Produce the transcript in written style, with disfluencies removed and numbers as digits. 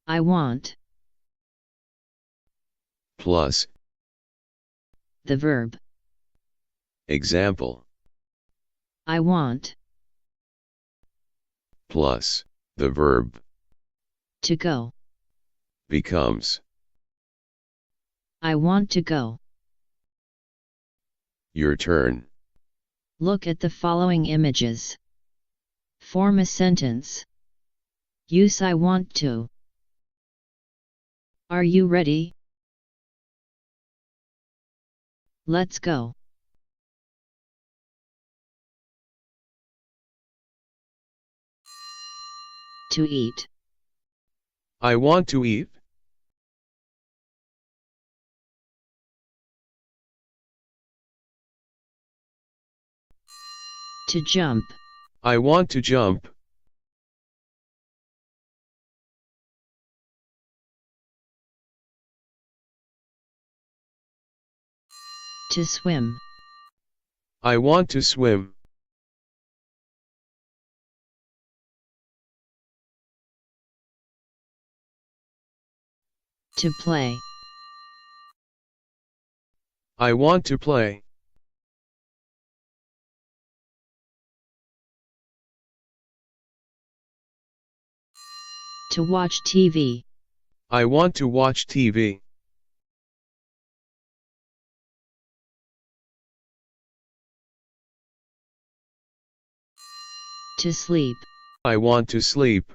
I want. Plus. The verb. Example. I want. Plus. The verb. To go. Becomes. I want to go. Your turn. Look at the following images. Form a sentence. Use I want to. Are you ready? Let's go. To eat. I want to eat. To jump. I want to jump. To swim. I want to swim. To play. I want to play. To watch TV. I want to watch TV. To sleep. I want to sleep.